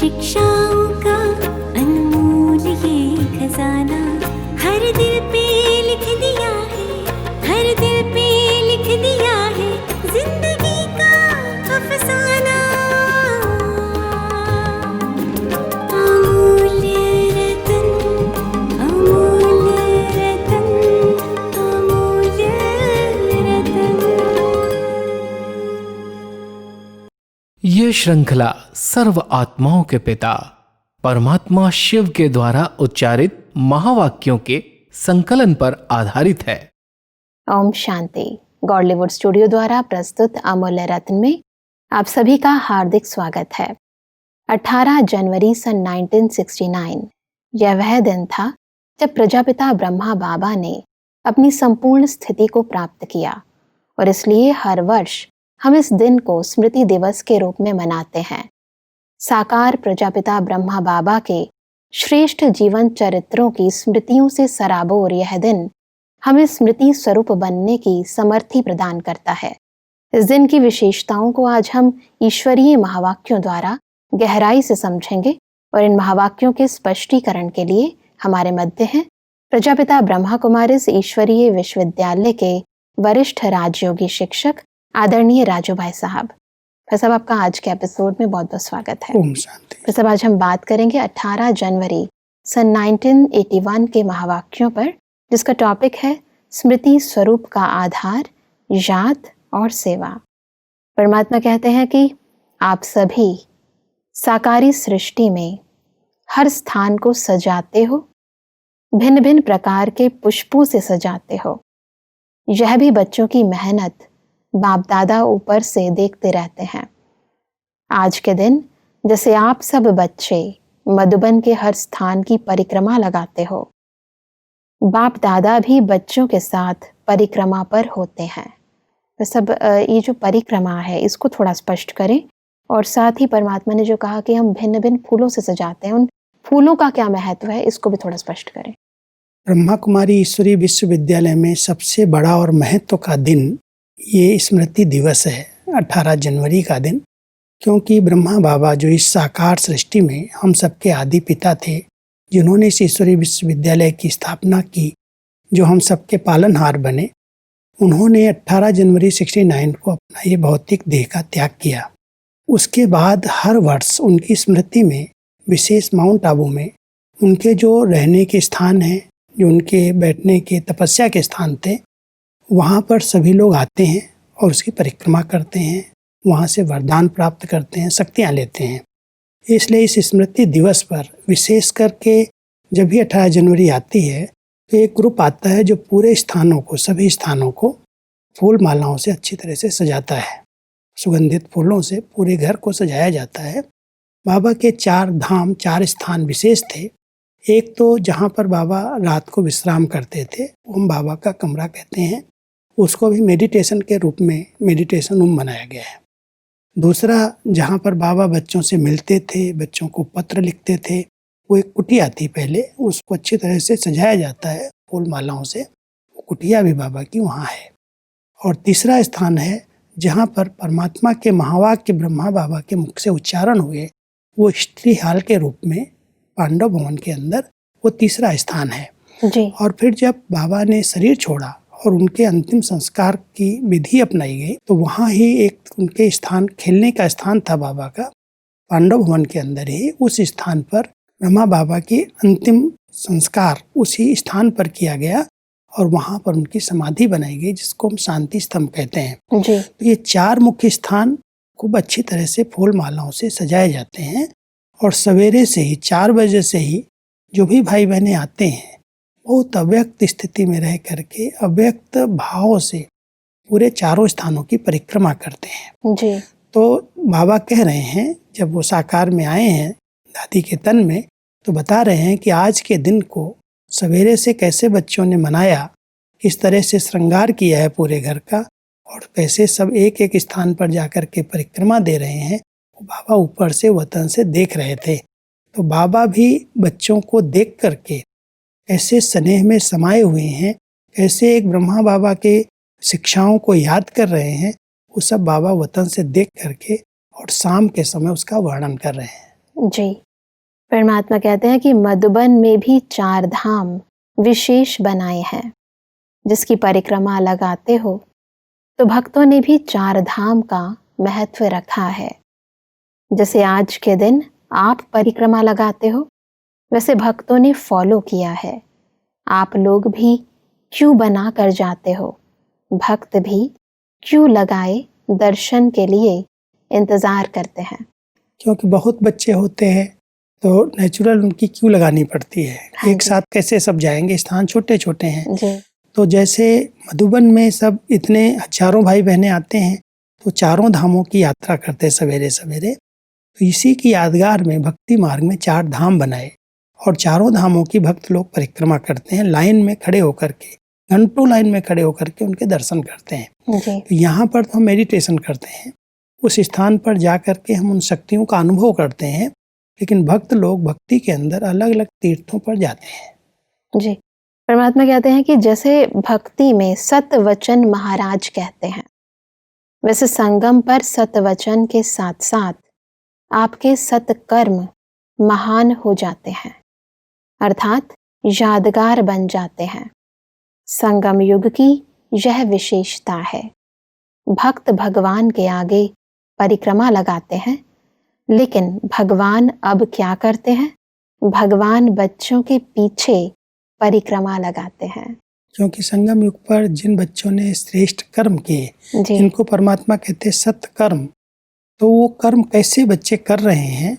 शिक्षाओं का अनमोल ये खजाना हर दिल पे लिख दिया है, हर दिल पे लिख दिया है जिंदगी का अफसाना। अमूल्य रतन, अमूल्य रतन, अमूल्य रतन। ये श्रृंखला सर्व आत्माओं के पिता परमात्मा शिव के द्वारा उच्चारित महावाक्यों के संकलन पर आधारित है। ओम शांति। गॉडलीवुड स्टूडियो द्वारा प्रस्तुत अमूल्य रत्न में आप सभी का हार्दिक स्वागत है। 18 जनवरी सन 1969 यह वह दिन था जब प्रजापिता ब्रह्मा बाबा ने अपनी संपूर्ण स्थिति को प्राप्त किया और इसलिए हर वर्ष हम इस दिन को स्मृति दिवस के रूप में मनाते हैं। साकार प्रजापिता ब्रह्मा बाबा के श्रेष्ठ जीवन चरित्रों की स्मृतियों से सराबोर यह दिन हमें स्मृति स्वरूप बनने की समर्थी प्रदान करता है। इस दिन की विशेषताओं को आज हम ईश्वरीय महावाक्यों द्वारा गहराई से समझेंगे और इन महावाक्यों के स्पष्टीकरण के लिए हमारे मध्य हैं प्रजापिता ब्रह्मा कुमारिस ईश्वरीय विश्वविद्यालय के वरिष्ठ राजयोगी शिक्षक आदरणीय राजू भाई साहब। भाई साहब, आपका आज के एपिसोड में बहुत बहुत स्वागत है। ओम शांति। भाई साहब, आज हम बात करेंगे 18 जनवरी सन 1981 के महावाक्यों पर, जिसका टॉपिक है स्मृति स्वरूप का आधार, याद और सेवा। परमात्मा कहते हैं कि आप सभी साकारी सृष्टि में हर स्थान को सजाते हो, भिन्न भिन्न प्रकार के पुष्पों से सजाते हो। यह भी बच्चों की मेहनत बाप दादा ऊपर से देखते रहते हैं। आज के दिन जैसे आप सब बच्चे मधुबन के हर स्थान की परिक्रमा लगाते हो, बाप दादा भी बच्चों के साथ परिक्रमा पर होते हैं। तो सब ये जो परिक्रमा है इसको थोड़ा स्पष्ट करें, और साथ ही परमात्मा ने जो कहा कि हम भिन्न भिन्न फूलों से सजाते हैं, उन फूलों का क्या महत्व है इसको भी थोड़ा स्पष्ट करें। ब्रह्मा कुमारी ईश्वरीय विश्वविद्यालय में सबसे बड़ा और महत्व का दिन ये स्मृति दिवस है, 18 जनवरी का दिन। क्योंकि ब्रह्मा बाबा जो इस साकार सृष्टि में हम सबके आदि पिता थे, जिन्होंने इस ईश्वरीय विश्वविद्यालय की स्थापना की, जो हम सबके पालनहार बने, उन्होंने 18 जनवरी 69 को अपना ये भौतिक देह का त्याग किया। उसके बाद हर वर्ष उनकी स्मृति में, विशेष माउंट आबू में उनके जो रहने के स्थान हैं, जो उनके बैठने के तपस्या के स्थान थे, वहाँ पर सभी लोग आते हैं और उसकी परिक्रमा करते हैं, वहाँ से वरदान प्राप्त करते हैं, शक्तियाँ लेते हैं। इसलिए इस स्मृति दिवस पर विशेष करके जब भी 18 जनवरी आती है तो एक ग्रुप आता है जो पूरे स्थानों को, सभी स्थानों को फूल मालाओं से अच्छी तरह से सजाता है। सुगंधित फूलों से पूरे घर को सजाया जाता है। बाबा के 4 धाम, 4 स्थान विशेष थे। एक तो जहाँ पर बाबा रात को विश्राम करते थे, वो हम बाबा का कमरा कहते हैं, उसको भी मेडिटेशन के रूप में मेडिटेशन रूम बनाया गया है। दूसरा, जहाँ पर बाबा बच्चों से मिलते थे, बच्चों को पत्र लिखते थे, वो एक कुटिया थी पहले, उसको अच्छी तरह से सजाया जाता है फूल मालाओं से। वो कुटिया भी बाबा की वहाँ है। और तीसरा स्थान है जहाँ पर परमात्मा के महावाक्य ब्रह्मा बाबा के मुख से उच्चारण हुए, वो स्त्री हाल के रूप में पांडव भवन के अंदर, वो तीसरा स्थान है जी। और फिर जब बाबा ने शरीर छोड़ा और उनके अंतिम संस्कार की विधि अपनाई गई, तो वहाँ ही एक उनके स्थान, खेलने का स्थान था बाबा का, पांडव भवन के अंदर ही। उस स्थान पर ब्रह्मा बाबा की अंतिम संस्कार उसी स्थान पर किया गया और वहाँ पर उनकी समाधि बनाई गई, जिसको हम शांति स्तंभ कहते हैं जी। तो ये 4 मुख्य स्थान खूब अच्छी तरह से फूल मालाओं से सजाए जाते हैं। और सवेरे से ही 4 बजे से ही जो भी भाई बहनें आते हैं, बहुत अव्यक्त स्थिति में रह करके अव्यक्त भाव से पूरे 4 स्थानों की परिक्रमा करते हैं जी। तो बाबा कह रहे हैं, जब वो साकार में आए हैं दादी के तन में, तो बता रहे हैं कि आज के दिन को सवेरे से कैसे बच्चों ने मनाया, किस तरह से श्रृंगार किया है पूरे घर का, और कैसे सब एक एक स्थान पर जाकर के परिक्रमा दे रहे हैं। बाबा ऊपर से वतन से देख रहे थे। तो बाबा भी बच्चों को देख करके ऐसे स्नेह में समाये हुए हैं, कैसे एक ब्रह्मा बाबा के शिक्षाओं को याद कर रहे हैं, वो सब बाबा वतन से देख करके और शाम के समय उसका वर्णन कर रहे हैं। जी, परमात्मा कहते हैं कि मधुबन में भी 4 धाम विशेष बनाए हैं। जिसकी परिक्रमा लगाते हो तो भक्तों ने भी 4 धाम का महत्व रखा है। जैसे आज के दिन आप परिक्रमा लगाते हो, वैसे भक्तों ने फॉलो किया है। आप लोग भी क्यों बना कर जाते हो, भक्त भी क्यों लगाए दर्शन के लिए इंतजार करते हैं। क्योंकि बहुत बच्चे होते हैं तो नेचुरल उनकी क्यों लगानी पड़ती है। हाँ एक जी। साथ कैसे सब जाएंगे, स्थान छोटे छोटे हैं। जी, तो जैसे मधुबन में सब इतने हजारों भाई बहनें आते हैं तो 4 धामों की यात्रा करते हैं सवेरे सवेरे। तो इसी की यादगार में भक्ति मार्ग में 4 धाम बनाए और 4 धामों की भक्त लोग परिक्रमा करते हैं, लाइन में खड़े होकर के, घंटों लाइन में खड़े होकर के उनके दर्शन करते हैं। जी, तो यहाँ पर तो हम मेडिटेशन करते हैं, उस स्थान पर जा कर के हम उन शक्तियों का अनुभव करते हैं। लेकिन भक्त लोग भक्ति के अंदर अलग अलग तीर्थों पर जाते हैं। जी, परमात्मा कहते हैं कि जैसे भक्ति में सतवचन महाराज कहते हैं, वैसे संगम पर सतवचन के साथ साथ आपके सत्कर्म महान हो जाते हैं, अर्थात यादगार बन जाते हैं। संगम युग की यह विशेषता है। भक्त भगवान के आगे परिक्रमा लगाते हैं, लेकिन भगवान अब क्या करते हैं? भगवान बच्चों के पीछे परिक्रमा लगाते हैं। क्योंकि संगम युग पर जिन बच्चों ने श्रेष्ठ कर्म किए, जी, जिनको परमात्मा कहते हैं सत्कर्म, तो वो कर्म कैसे बच्चे कर रहे हैं,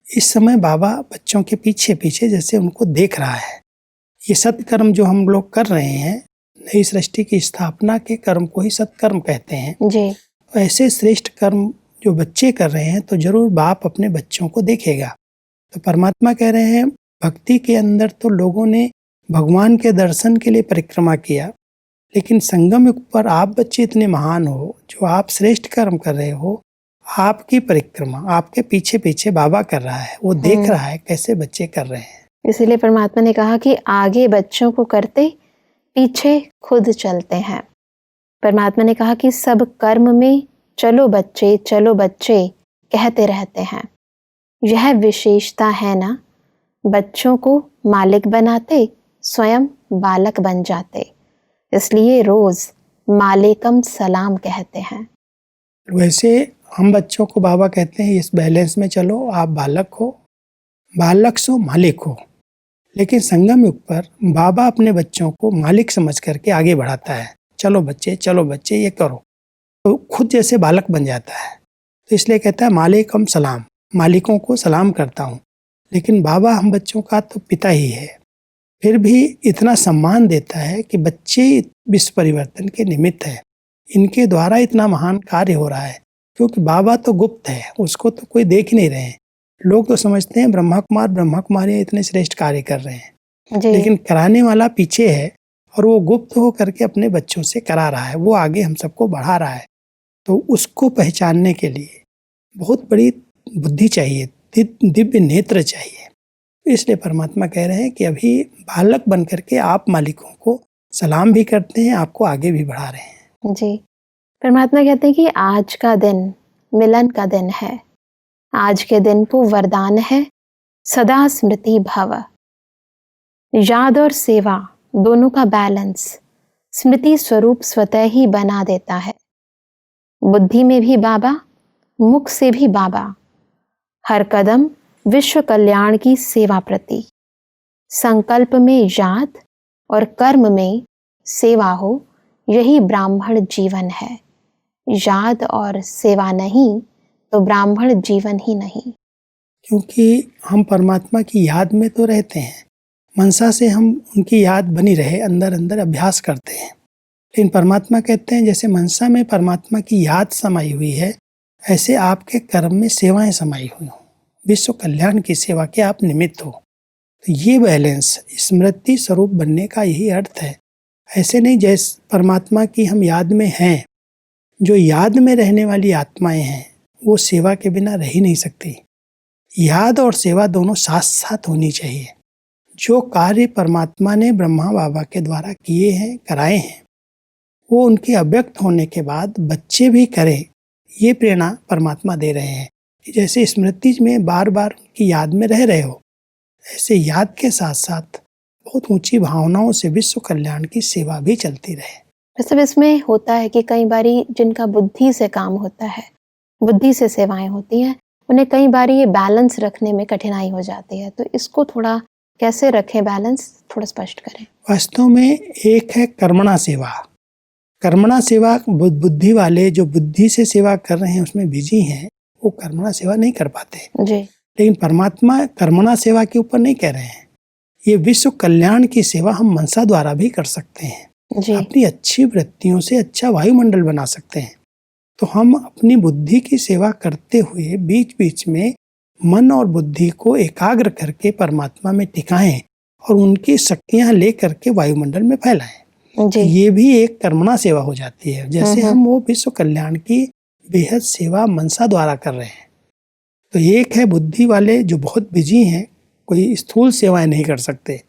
इस समय बाबा बच्चों के पीछे पीछे जैसे उनको देख रहा है। ये सत्कर्म जो हम लोग कर रहे हैं, नई सृष्टि की स्थापना के कर्म को ही सत्कर्म कहते हैं। जी, तो ऐसे श्रेष्ठ कर्म जो बच्चे कर रहे हैं तो जरूर बाप अपने बच्चों को देखेगा। तो परमात्मा कह रहे हैं भक्ति के अंदर तो लोगों ने भगवान के दर्शन के लिए परिक्रमा किया, लेकिन संगम युग पर आप बच्चे इतने महान हो, जो आप श्रेष्ठ कर्म कर रहे हो, आपकी परिक्रमा आपके पीछे पीछे बाबा कर रहा है। वो देख रहा है कैसे बच्चे कर रहे हैं। इसीलिए परमात्मा ने कहा कि आगे बच्चों को करते, पीछे खुद चलते हैं। परमात्मा ने कहा कि सब कर्म में चलो बच्चे कहते रहते हैं। यह विशेषता है ना, बच्चों को मालिक बनाते, स्वयं बालक बन जाते। इसलिए रोज मालिकम सलाम कहते हैं। वैसे हम बच्चों को बाबा कहते हैं इस बैलेंस में चलो, आप बालक हो, बालक सो मालिक हो। लेकिन संगम युग पर बाबा अपने बच्चों को मालिक समझ करके आगे बढ़ाता है। चलो बच्चे ये करो, तो खुद जैसे बालक बन जाता है। तो इसलिए कहता है मालिकम सलाम, मालिकों को सलाम करता हूँ। लेकिन बाबा हम बच्चों का तो पिता ही है, फिर भी इतना सम्मान देता है कि बच्चे विश्व परिवर्तन के निमित्त है, इनके द्वारा इतना महान कार्य हो रहा है। क्योंकि बाबा तो गुप्त है, उसको तो कोई देख ही नहीं रहे हैं। लोग तो समझते हैं ब्रह्मा कुमारी इतने श्रेष्ठ कार्य कर रहे हैं, जी, लेकिन कराने वाला पीछे है और वो गुप्त हो करके अपने बच्चों से करा रहा है। वो आगे हम सबको बढ़ा रहा है। तो उसको पहचानने के लिए बहुत बड़ी बुद्धि चाहिए, दिव्य नेत्र चाहिए। इसलिए परमात्मा कह रहे हैं कि अभी बालक बन करके आप मालिकों को सलाम भी करते हैं, आपको आगे भी बढ़ा रहे हैं। जी, परमात्मा कहते हैं कि आज का दिन मिलन का दिन है। आज के दिन को वरदान है सदा स्मृति भव। याद और सेवा दोनों का बैलेंस स्मृति स्वरूप स्वतः ही बना देता है। बुद्धि में भी बाबा, मुख से भी बाबा, हर कदम विश्व कल्याण की सेवा प्रति। संकल्प में याद और कर्म में सेवा हो, यही ब्राह्मण जीवन है। याद और सेवा नहीं तो ब्राह्मण जीवन ही नहीं। क्योंकि हम परमात्मा की याद में तो रहते हैं, मनसा से हम उनकी याद बनी रहे, अंदर अंदर अभ्यास करते हैं। लेकिन परमात्मा कहते हैं जैसे मनसा में परमात्मा की याद समाई हुई है, ऐसे आपके कर्म में सेवाएं समाई हुई हों, विश्व कल्याण की सेवा के आप निमित्त हो। तो ये बैलेंस स्मृति स्वरूप बनने का यही अर्थ है। ऐसे नहीं जैसे परमात्मा की हम याद में हैं, जो याद में रहने वाली आत्माएं हैं वो सेवा के बिना रह ही नहीं सकती। याद और सेवा दोनों साथ साथ होनी चाहिए। जो कार्य परमात्मा ने ब्रह्मा बाबा के द्वारा किए हैं, कराए हैं, वो उनके अव्यक्त होने के बाद बच्चे भी करें, ये प्रेरणा परमात्मा दे रहे हैं कि जैसे स्मृति में बार बार उनकी याद में रह रहे हो, ऐसे याद के साथ साथ बहुत ऊंची भावनाओं से विश्व कल्याण की सेवा भी चलती रहे। वैसे इसमें होता है कि कई बारी जिनका बुद्धि से काम होता है, बुद्धि से सेवाएं होती हैं, उन्हें कई बारी ये बैलेंस रखने में कठिनाई हो जाती है, तो इसको थोड़ा कैसे रखें बैलेंस, थोड़ा स्पष्ट करें। वास्तव में एक है कर्मणा सेवा। कर्मणा सेवा बुद्धि वाले जो बुद्धि से सेवा कर रहे हैं उसमें बिजी हैं, वो कर्मणा सेवा नहीं कर पाते जी। लेकिन परमात्मा कर्मणा सेवा के ऊपर नहीं कह रहे हैं। ये विश्व कल्याण की सेवा हम मनसा द्वारा भी कर सकते हैं जी। अपनी अच्छी वृत्तियों से अच्छा वायुमंडल बना सकते हैं। तो हम अपनी बुद्धि की सेवा करते हुए बीच बीच में मन और बुद्धि को एकाग्र करके परमात्मा में टिकाएं और उनकी शक्तियां ले करके वायुमंडल में फैलाएं। जी। ये भी एक कर्मणा सेवा हो जाती है। जैसे हम वो विश्व कल्याण की बेहद सेवा मनसा द्वारा कर रहे हैं। तो एक है बुद्धि वाले जो बहुत बिजी हैं, कोई स्थूल सेवाएं नहीं कर सकते।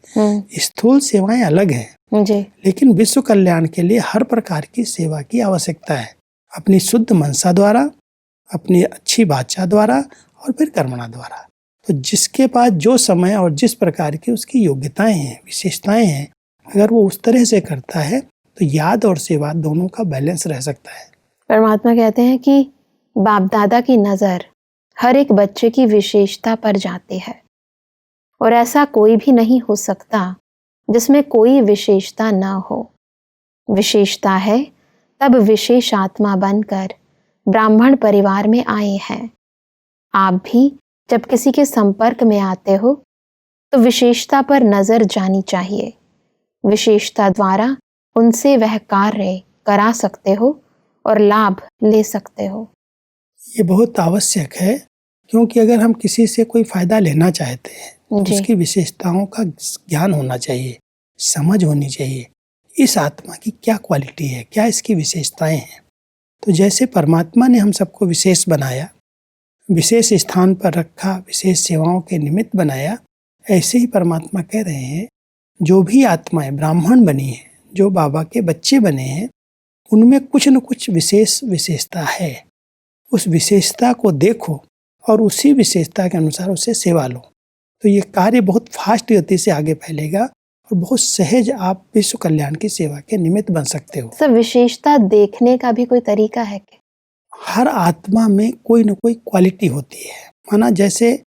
स्थूल सेवाएं अलग हैं जी। लेकिन विश्व कल्याण के लिए हर प्रकार की सेवा की आवश्यकता है, अपनी शुद्ध मनसा द्वारा, अपनी अच्छी वाचा द्वारा और फिर कर्मणा द्वारा। तो जिसके पास जो समय और जिस प्रकार की उसकी योग्यताएं हैं, विशेषताएं हैं, अगर वो उस तरह से करता है तो याद और सेवा दोनों का बैलेंस रह सकता है। परमात्मा कहते हैं कि बाप दादा की नज़र हर एक बच्चे की विशेषता पर जाती है और ऐसा कोई भी नहीं हो सकता जिसमें कोई विशेषता न हो। विशेषता है तब विशेष आत्मा बनकर ब्राह्मण परिवार में आए हैं। आप भी जब किसी के संपर्क में आते हो तो विशेषता पर नजर जानी चाहिए। विशेषता द्वारा उनसे वह कार्य करा सकते हो और लाभ ले सकते हो। ये बहुत आवश्यक है, क्योंकि अगर हम किसी से कोई फायदा लेना चाहते हैं तो उसकी विशेषताओं का ज्ञान होना चाहिए, समझ होनी चाहिए। इस आत्मा की क्या क्वालिटी है, क्या इसकी विशेषताएं हैं। तो जैसे परमात्मा ने हम सबको विशेष बनाया, विशेष स्थान पर रखा, विशेष सेवाओं के निमित्त बनाया, ऐसे ही परमात्मा कह रहे हैं जो भी आत्माएं ब्राह्मण बनी हैं, जो बाबा के बच्चे बने हैं, उनमें कुछ न कुछ विशेषता है। उस विशेषता को देखो और उसी विशेषता के अनुसार उसे सेवा लो, तो ये कार्य बहुत फास्ट गति से आगे फैलेगा और बहुत सहज आप विश्व कल्याण की सेवा के निमित्त बन सकते हो। सब विशेषता देखने का भी कोई तरीका है क्या? हर आत्मा में कोई न कोई क्वालिटी होती है। माना जैसे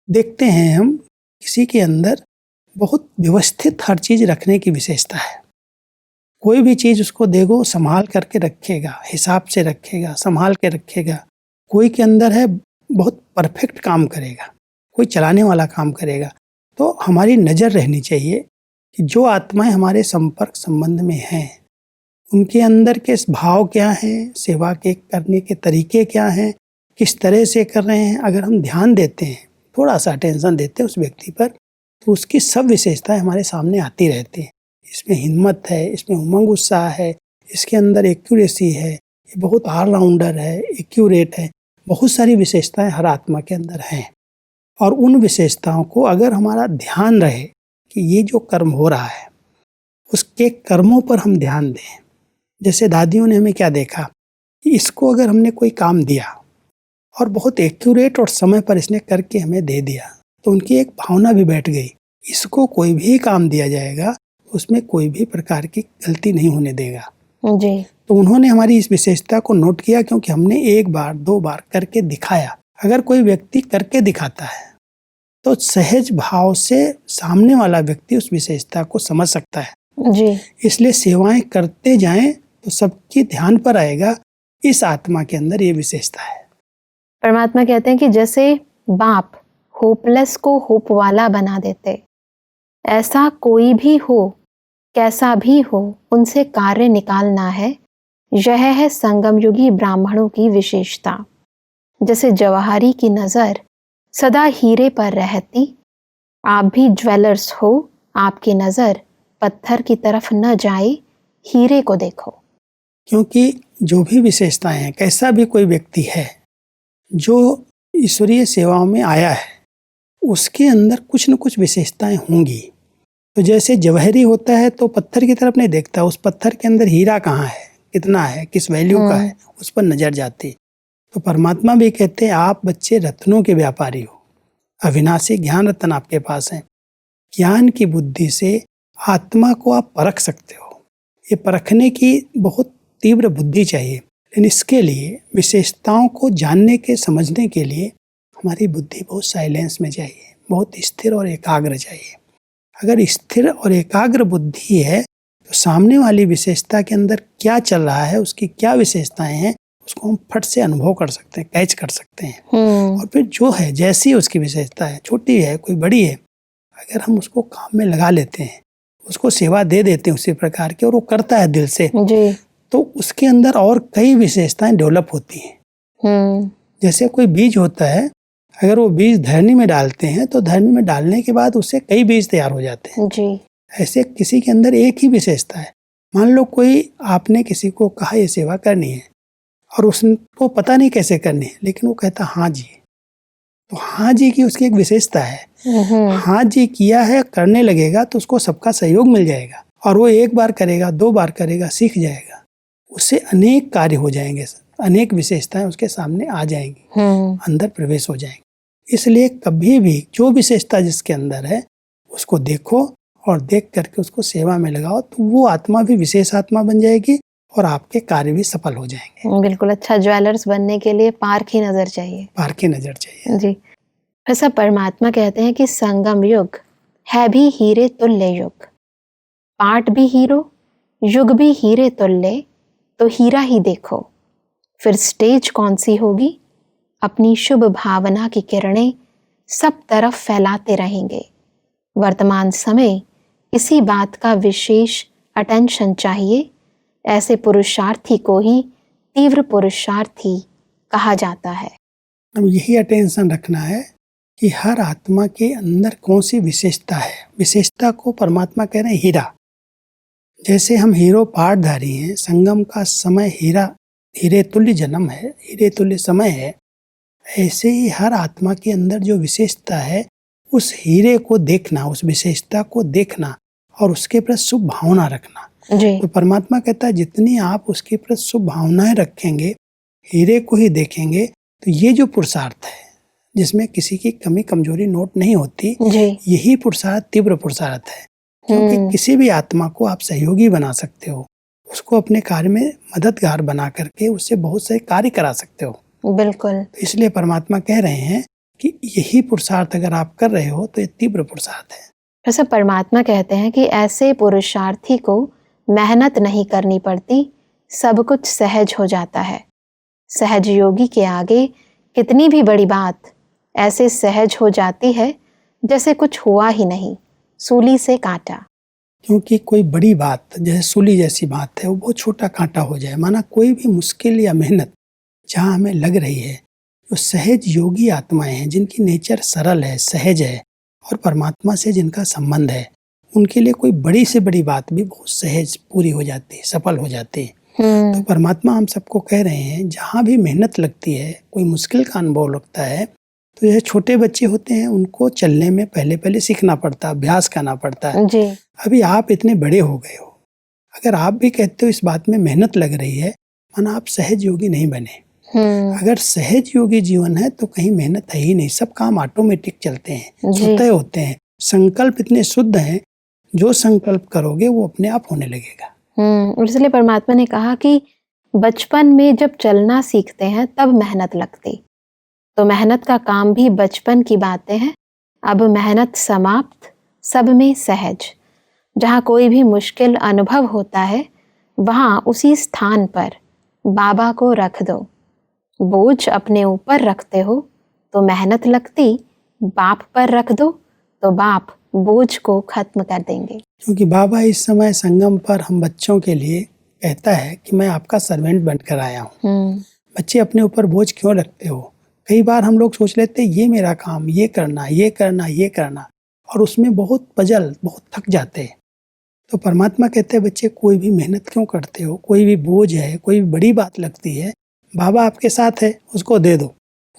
देखते हैं हम किसी के अंदर बहुत व्यवस्थित हर चीज रखने की विशेषता है। कोई भी चीज उसको देखो संभाल करके रखेगा, हिसाब से रखेगा, संभाल के रखेगा। कोई के अंदर है बहुत परफेक्ट काम करेगा, कोई चलाने वाला काम करेगा। तो हमारी नज़र रहनी चाहिए कि जो आत्माएं हमारे संपर्क संबंध में हैं उनके अंदर के भाव क्या हैं, सेवा के करने के तरीके क्या हैं, किस तरह से कर रहे हैं। अगर हम ध्यान देते हैं, थोड़ा सा अटेंशन देते हैं उस व्यक्ति पर, तो उसकी सब विशेषताएं हमारे सामने आती रहती हैं। इसमें हिम्मत है, इसमें उमंग उत्साह है, इसके अंदर एक्यूरेसी है, ये बहुत ऑलराउंडर है, एक्यूरेट है। बहुत सारी विशेषताएं हर आत्मा के अंदर हैं और उन विशेषताओं को अगर हमारा ध्यान रहे कि ये जो कर्म हो रहा है उसके कर्मों पर हम ध्यान दें। जैसे दादियों ने हमें क्या देखा कि इसको अगर हमने कोई काम दिया और बहुत एक्यूरेट और समय पर इसने करके हमें दे दिया, तो उनकी एक भावना भी बैठ गई, इसको कोई भी काम दिया जाएगा उसमें कोई भी प्रकार की गलती नहीं होने देगा जी। तो उन्होंने हमारी इस विशेषता को नोट किया, क्योंकि हमने एक बार दो बार करके दिखाया। अगर कोई व्यक्ति करके दिखाता है तो सहज भाव से सामने वाला व्यक्ति उस विशेषता को समझ सकता है जी। इसलिए सेवाएं करते जाएं तो सबके ध्यान पर आएगा इस आत्मा के अंदर ये विशेषता है। परमात्मा कहते हैं कि जैसे बाप होपलेस को होप वाला बना देते, ऐसा कोई भी हो, कैसा भी हो, उनसे कार्य निकालना है। यह है संगम युगी ब्राह्मणों की विशेषता। जैसे जवाहरी की नज़र सदा हीरे पर रहती, आप भी ज्वेलर्स हो, आपकी नज़र पत्थर की तरफ न जाए, हीरे को देखो। क्योंकि जो भी विशेषताएं हैं, कैसा भी कोई व्यक्ति है जो ईश्वरीय सेवाओं में आया है, उसके अंदर कुछ न कुछ विशेषताएं होंगी। तो जैसे जवाहरी होता है तो पत्थर की तरफ नहीं देखता, उस पत्थर के अंदर हीरा कहाँ है, कितना है, किस वैल्यू का है, उस पर नजर जाती। तो परमात्मा भी कहते हैं आप बच्चे रत्नों के व्यापारी हो, अविनाशी ज्ञान रत्न आपके पास है। ज्ञान की बुद्धि से आत्मा को आप परख सकते हो। ये परखने की बहुत तीव्र बुद्धि चाहिए, लेकिन इसके लिए विशेषताओं को जानने के समझने के लिए हमारी बुद्धि बहुत साइलेंस में चाहिए, बहुत स्थिर और एकाग्र चाहिए। अगर स्थिर और एकाग्र बुद्धि है तो सामने वाली विशेषता के अंदर क्या चल रहा है, उसकी क्या विशेषताएं हैं, उसको हम फट से अनुभव कर सकते हैं, कैच कर सकते हैं। और फिर जो है जैसी उसकी विशेषता है, छोटी है कोई बड़ी है, अगर हम उसको काम में लगा लेते हैं, उसको सेवा दे देते हैं उसी प्रकार की, और वो करता है दिल से जी, तो उसके अंदर और कई विशेषताएं डेवलप होती हैं। जैसे कोई बीज होता है, अगर वो बीज धरनी में डालते हैं तो धरनी में डालने के बाद उससे कई बीज तैयार हो जाते हैं जी। ऐसे किसी के अंदर एक ही विशेषता है। मान लो कोई आपने किसी को कहा ये सेवा करनी है और उसको पता नहीं कैसे करनी है, लेकिन वो कहता हाँ जी, तो हाँ जी की उसकी एक विशेषता है। हाँ जी किया है, करने लगेगा तो उसको सबका सहयोग मिल जाएगा, और वो एक बार करेगा, 2 बार करेगा, सीख जाएगा, उससे अनेक कार्य हो जाएंगे, अनेक विशेषताएं उसके सामने आ जाएंगी, अंदर प्रवेश हो जाएंगे। इसलिए कभी भी जो विशेषता जिसके अंदर है उसको देखो और देख करके उसको सेवा में लगाओ, तो वो आत्मा भी विशेष आत्मा बन जाएगी और आपके कार्य भी सफल हो जाएंगे। बिल्कुल। अच्छा, ज्वेलर्स बनने के लिए पारखी नजर चाहिए। पारखी नजर चाहिए जी। ऐसा परमात्मा कहते हैं कि संगम युग है भी हीरे तुल्य युग, पाठ भी हीरो, युग भी हीरे तुल्य, तो हीरा ही देखो, फिर स्टेज कौन सी होगी, अपनी शुभ भावना की किरणें सब तरफ फैलाते रहेंगे। वर्तमान समय इसी बात का विशेष अटेंशन चाहिए। ऐसे पुरुषार्थी को ही तीव्र पुरुषार्थी कहा जाता है। अब यही अटेंशन रखना है कि हर आत्मा के अंदर कौन सी विशेषता है। विशेषता को परमात्मा कह रहे हैं हीरा। जैसे हम हीरो पाठधारी हैं, संगम का समय हीरे तुल्य जन्म है, हीरे तुल्य समय है, ऐसे ही हर आत्मा के अंदर जो विशेषता है उस हीरे को देखना, उस विशेषता को देखना और उसके प्रति शुभ भावना रखना जी। तो परमात्मा कहता है जितनी आप उसके प्रति शुभ भावनाएं रखेंगे, हीरे को ही देखेंगे, तो ये जो पुरुषार्थ है जिसमें किसी की कमी कमजोरी नोट नहीं होती, यही पुरुषार्थ तीव्र पुरुषार्थ है। क्योंकि किसी भी आत्मा को आप सहयोगी बना सकते हो, उसको अपने कार्य में मददगार बना करके उससे बहुत से कार्य करा सकते हो। बिल्कुल। तो इसलिए परमात्मा कह रहे हैं कि यही पुरुषार्थ अगर आप कर रहे हो तो ये तीव्र पुरुषार्थ है। ऐसा परमात्मा कहते हैं कि ऐसे पुरुषार्थी को मेहनत नहीं करनी पड़ती, सब कुछ सहज हो जाता है। सहज योगी के आगे कितनी भी बड़ी बात ऐसे सहज हो जाती है जैसे कुछ हुआ ही नहीं, सूली से कांटा। क्योंकि कोई बड़ी बात जैसे सूली जैसी बात है वो बहुत छोटा कांटा हो जाए। माना कोई भी मुश्किल या मेहनत जहाँ हमें लग रही है, जो सहज योगी आत्माएं हैं जिनकी नेचर सरल है, सहज है और परमात्मा से जिनका संबंध है, उनके लिए कोई बड़ी से बड़ी बात भी बहुत सहज पूरी हो जाती है, सफल हो जाती है। तो परमात्मा हम सबको कह रहे हैं जहाँ भी मेहनत लगती है, कोई मुश्किल का अनुभव लगता है, तो यह छोटे बच्चे होते हैं उनको चलने में पहले सीखना पड़ता है, अभ्यास करना पड़ता है जी। अभी आप इतने बड़े हो गए हो, अगर आप भी कहते हो इस बात में मेहनत लग रही है, माना आप सहज योगी नहीं बने। अगर सहज योगी जीवन है तो कहीं मेहनत है ही नहीं, सब काम ऑटोमेटिक चलते हैं, स्वतः होते हैं। संकल्प इतने शुद्ध हैं, जो संकल्प करोगे वो अपने आप होने लगेगा। इसलिए परमात्मा ने कहा कि बचपन में जब चलना सीखते हैं तब मेहनत लगती, तो मेहनत का काम भी बचपन की बातें हैं। अब मेहनत समाप्त, सब में सहज। जहाँ कोई भी मुश्किल अनुभव होता है वहाँ उसी स्थान पर बाबा को रख दो। बोझ अपने ऊपर रखते हो तो मेहनत लगती, बाप पर रख दो तो बाप बोझ को खत्म कर देंगे। क्योंकि बाबा इस समय संगम पर हम बच्चों के लिए कहता है कि मैं आपका सर्वेंट बनकर आया हूँ। बच्चे अपने ऊपर बोझ क्यों रखते हो? कई बार हम लोग सोच लेते ये मेरा काम, ये करना, ये करना, ये करना, और उसमें बहुत थक जाते हैं। तो परमात्मा कहते हैं बच्चे कोई भी मेहनत क्यों करते हो, कोई भी बोझ है, कोई भी बड़ी बात लगती है, बाबा आपके साथ है, उसको दे दो।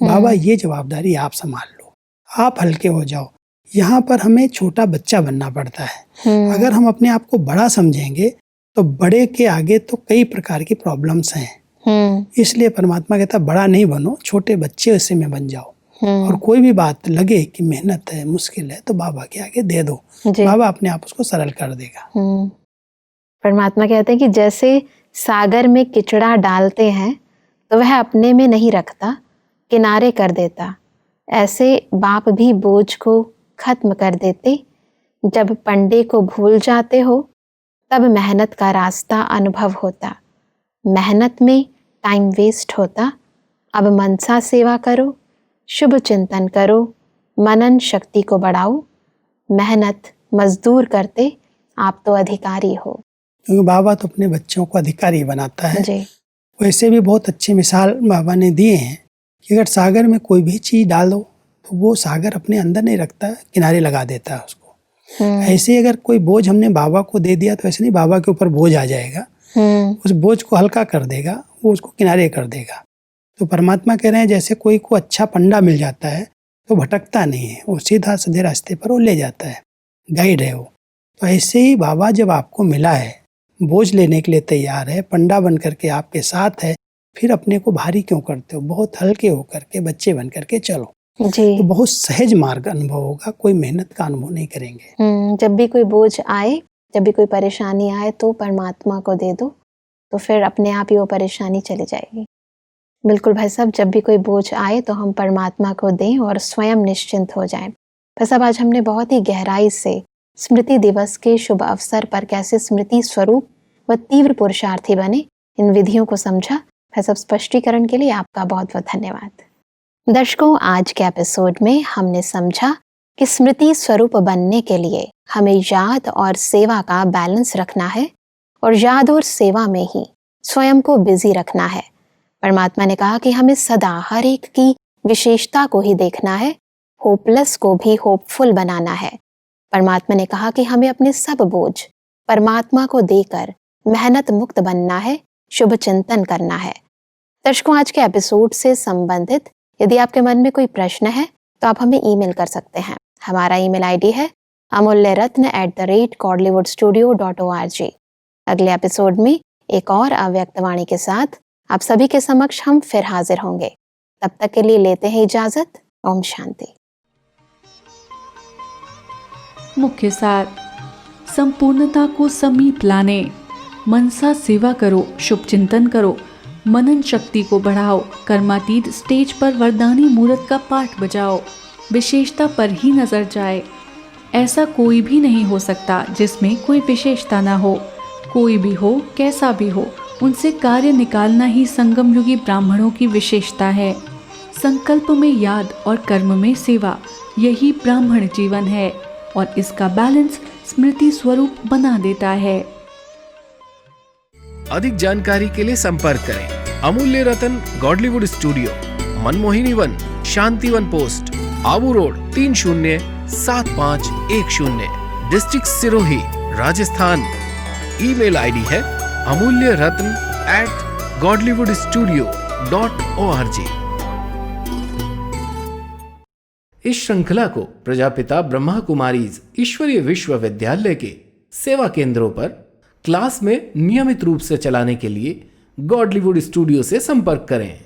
बाबा ये जवाबदारी आप संभाल लो, आप हल्के हो जाओ। यहाँ पर हमें छोटा बच्चा बनना पड़ता है। अगर हम अपने आप को बड़ा समझेंगे तो बड़े के आगे तो कई प्रकार की प्रॉब्लम्स हैं, इसलिए परमात्मा कहता बड़ा नहीं बनो, छोटे बच्चे ऐसे में बन जाओ। और कोई भी बात लगे कि मेहनत है, मुश्किल है, तो बाबा के आगे दे दो, बाबा अपने आप उसको सरल कर देगा। परमात्मा कहते हैं कि जैसे सागर में किचड़ा डालते हैं तो वह अपने में नहीं रखता, किनारे कर देता, ऐसे बाप भी बोझ को खत्म कर देते। जब पंडे को भूल जाते हो तब मेहनत का रास्ता अनुभव होता, मेहनत में टाइम वेस्ट होता। अब मनसा सेवा करो, शुभ चिंतन करो, मनन शक्ति को बढ़ाओ, मेहनत मजदूर करते आप तो अधिकारी हो। क्योंकि बाबा तो अपने बच्चों को अधिकारी बनाता है जी। वैसे भी बहुत अच्छे मिसाल बाबा ने दिए हैं कि अगर सागर में कोई भी चीज़ डालो तो वो सागर अपने अंदर नहीं रखता, किनारे लगा देता है उसको। ऐसे ही अगर कोई बोझ हमने बाबा को दे दिया तो ऐसे नहीं बाबा के ऊपर बोझ आ जाएगा, उस बोझ को हल्का कर देगा, वो उसको किनारे कर देगा। तो परमात्मा कह रहे हैं जैसे कोई को अच्छा पंडा मिल जाता है तो भटकता नहीं है, वो सीधा सीधे रास्ते पर वो ले जाता है, गाइड है वो। तो ऐसे ही बाबा जब आपको मिला है, बोझ लेने के लिए तैयार है, पंडा बन करके आपके साथ है, फिर अपने को भारी क्यों करते हो? बहुत हल्के होकर के बच्चे बन करके चलो जी। तो बहुत सहज मार्ग अनुभव होगा, कोई मेहनत का अनुभव नहीं करेंगे। जब भी कोई बोझ आए, जब भी कोई परेशानी आए तो परमात्मा को दे दो, तो फिर अपने आप ही वो परेशानी चली जाएगी। बिल्कुल भाई साहब, जब भी कोई बोझ आए तो हम परमात्मा को दें और स्वयं निश्चिंत हो जाएं। भाई साहब, आज हमने बहुत ही गहराई से स्मृति दिवस के शुभ अवसर पर कैसे स्मृति स्वरूप व तीव्र पुरुषार्थी बने, इन विधियों को समझा। भाई साहब, स्पष्टीकरण के लिए आपका बहुत बहुत धन्यवाद। दर्शकों, आज के एपिसोड में हमने समझा कि स्मृति स्वरूप बनने के लिए हमें याद और सेवा का बैलेंस रखना है और याद और सेवा में ही स्वयं को बिजी रखना है। परमात्मा ने कहा कि हमें सदा हर एक की विशेषता को ही देखना है, होपलेस को भी होपफुल बनाना है। परमात्मा ने कहा कि हमें अपने सब बोझ परमात्मा को देकर मेहनत मुक्त बनना है, शुभ चिंतन करना है। दर्शकों, आज के एपिसोड से संबंधित यदि आपके मन में कोई प्रश्न है तो आप हमें ईमेल कर सकते हैं। हमारा ईमेल आईडी है amulyaratna@godlywoodstudio.org। अगले एपिसोड में एक और अव्यक्त वाणी के साथ आप सभी के समक्ष हम फिर हाजिर होंगे। तब तक के लिए लेते हैं इजाजत। ओम शांति। मुख्य सार: संपूर्णता को समीप लाने मनसा सेवा करो, शुभ चिंतन करो, मनन शक्ति को बढ़ाओ, कर्मातीत स्टेज पर वरदानी मूर्त का पाठ बजाओ, विशेषता पर ही नजर जाए। ऐसा कोई भी नहीं हो सकता जिसमें कोई विशेषता ना हो। कोई भी हो, कैसा भी हो, उनसे कार्य निकालना ही संगम युगी ब्राह्मणों की विशेषता है। संकल्प में याद और कर्म में सेवा, यही ब्राह्मण जीवन है और इसका बैलेंस स्मृति स्वरूप बना देता है। अधिक जानकारी के लिए संपर्क करें Amulya Ratan Godlywood studio, Manmohini Van, Shantivan post, Abu road, 307510, district Sirohi, Rajasthan. Email ID है amulyaratn@godlywoodstudio.org। इस श्रृंखला को प्रजापिता ब्रह्मा कुमारीज ईश्वरीय विश्वविद्यालय के सेवा केंद्रों पर क्लास में नियमित रूप से चलाने के लिए गॉडलीवुड स्टूडियो से संपर्क करें।